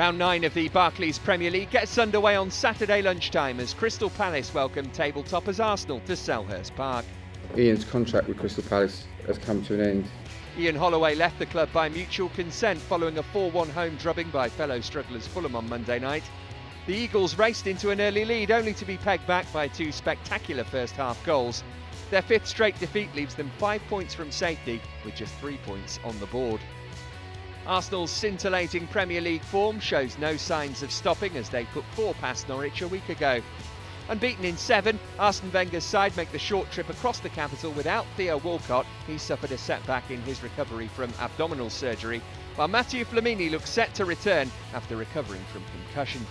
Round 9 of the Barclays Premier League gets underway on Saturday lunchtime as Crystal Palace welcome table toppers Arsenal to Selhurst Park. Ian's contract with Crystal Palace has come to an end. Ian Holloway left the club by mutual consent following a 4-1 home drubbing by fellow strugglers Fulham on Monday night. The Eagles raced into an early lead only to be pegged back by two spectacular first half goals. Their fifth straight defeat leaves them 5 points from safety with just 3 points on the board. Arsenal's scintillating Premier League form shows no signs of stopping as they put 4 past Norwich a week ago. Unbeaten in 7, Arsene Wenger's side make the short trip across the capital without Theo Walcott. He suffered a setback in his recovery from abdominal surgery, while Mathieu Flamini looks set to return after recovering from concussion.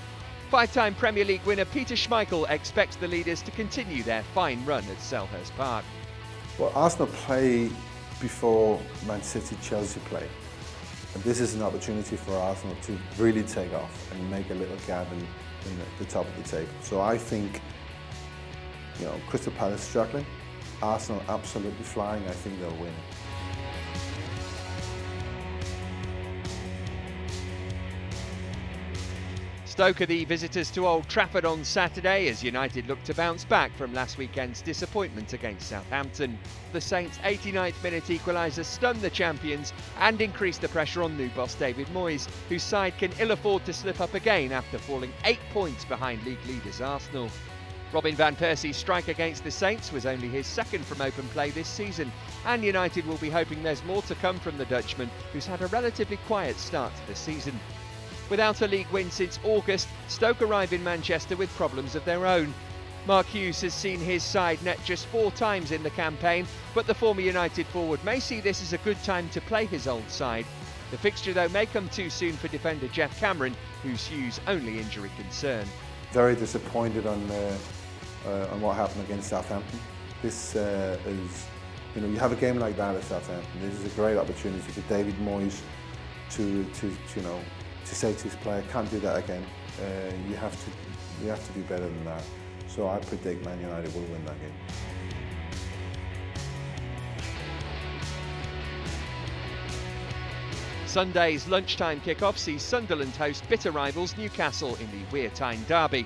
Five-time Premier League winner Peter Schmeichel expects the leaders to continue their fine run at Selhurst Park. Well, Arsenal play before Man City, Chelsea play. And this is an opportunity for Arsenal to really take off and make a little gap in the top of the table. So I think, Crystal Palace struggling, Arsenal absolutely flying. I think they'll win. Stoke are the visitors to Old Trafford on Saturday as United look to bounce back from last weekend's disappointment against Southampton. The Saints' 89th minute equaliser stunned the champions and increased the pressure on new boss David Moyes, whose side can ill afford to slip up again after falling 8 points behind league leaders Arsenal. Robin van Persie's strike against the Saints was only his second from open play this season, and United will be hoping there's more to come from the Dutchman, who's had a relatively quiet start to the season. Without a league win since August, Stoke arrive in Manchester with problems of their own. Mark Hughes has seen his side net just 4 times in the campaign, but the former United forward may see this as a good time to play his old side. The fixture, though, may come too soon for defender Jeff Cameron, who's Hughes' only injury concern. Very disappointed on what happened against Southampton. This is, you have a game like that at Southampton. This is a great opportunity for David Moyes to say to his player, can't do that again. You have to do better than that. So I predict Man United will win that game. Sunday's lunchtime kick-off sees Sunderland host bitter rivals Newcastle in the Wear Tyne derby.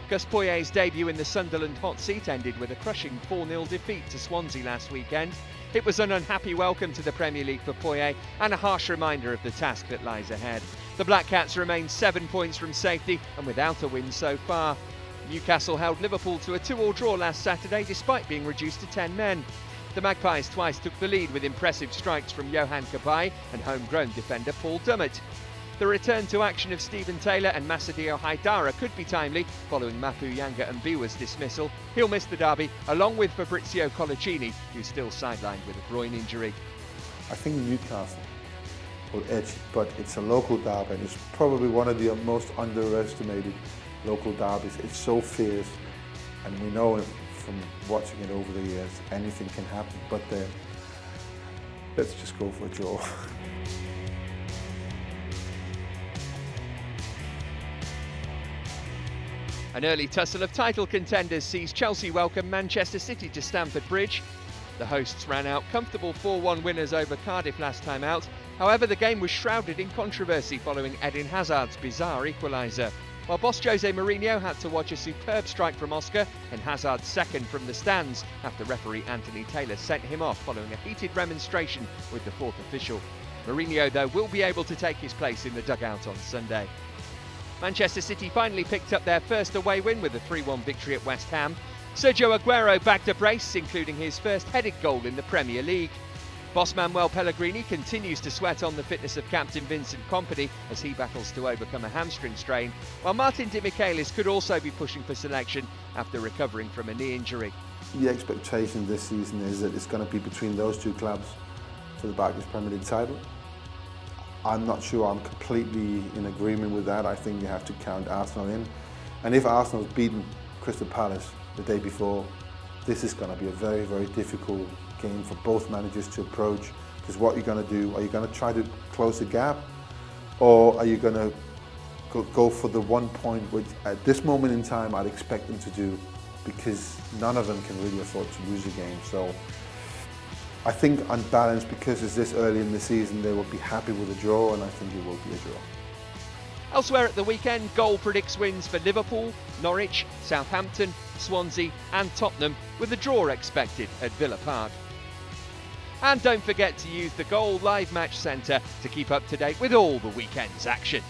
Gus Poyet's debut in the Sunderland hot seat ended with a crushing 4-0 defeat to Swansea last weekend. It was an unhappy welcome to the Premier League for Poyet and a harsh reminder of the task that lies ahead. The Black Cats remain 7 points from safety and without a win so far. Newcastle held Liverpool to a 2-2 draw last Saturday despite being reduced to 10 men. The Magpies twice took the lead with impressive strikes from Johan Cabaye and homegrown defender Paul Dummett. The return to action of Stephen Taylor and Masadio Haidara could be timely following Mapu Yanga and Biwa's dismissal. He'll miss the derby along with Fabrizio Collicini, who's still sidelined with a groin injury. I think Newcastle will edge, but it's a local derby and it's probably one of the most underestimated local derbies. It's so fierce and we know from watching it over the years anything can happen, but let's just go for a draw. An early tussle of title contenders sees Chelsea welcome Manchester City to Stamford Bridge. The hosts ran out comfortable 4-1 winners over Cardiff last time out. However, the game was shrouded in controversy following Eden Hazard's bizarre equaliser. While boss Jose Mourinho had to watch a superb strike from Oscar and Hazard's second from the stands after referee Anthony Taylor sent him off following a heated remonstration with the fourth official. Mourinho, though, will be able to take his place in the dugout on Sunday. Manchester City finally picked up their first away win with a 3-1 victory at West Ham. Sergio Aguero backed a brace, including his first headed goal in the Premier League. Boss Manuel Pellegrini continues to sweat on the fitness of captain Vincent Kompany as he battles to overcome a hamstring strain, while Martin Di Michelis could also be pushing for selection after recovering from a knee injury. The expectation this season is that it's going to be between those two clubs for the Barclays Premier League title. I'm not sure I'm completely in agreement with that. I think you have to count Arsenal in. And if Arsenal's beaten Crystal Palace the day before, this is going to be a very, very difficult game for both managers to approach. Because what you're going to do, are you going to try to close the gap? Or are you going to go for the 1 point, which at this moment in time I'd expect them to do, because none of them can really afford to lose a game. So I think on balance, because it's this early in the season, they will be happy with a draw, and I think it will be a draw. Elsewhere at the weekend, Goal predicts wins for Liverpool, Norwich, Southampton, Swansea and Tottenham, with a draw expected at Villa Park. And don't forget to use the Goal Live Match Centre to keep up to date with all the weekend's action.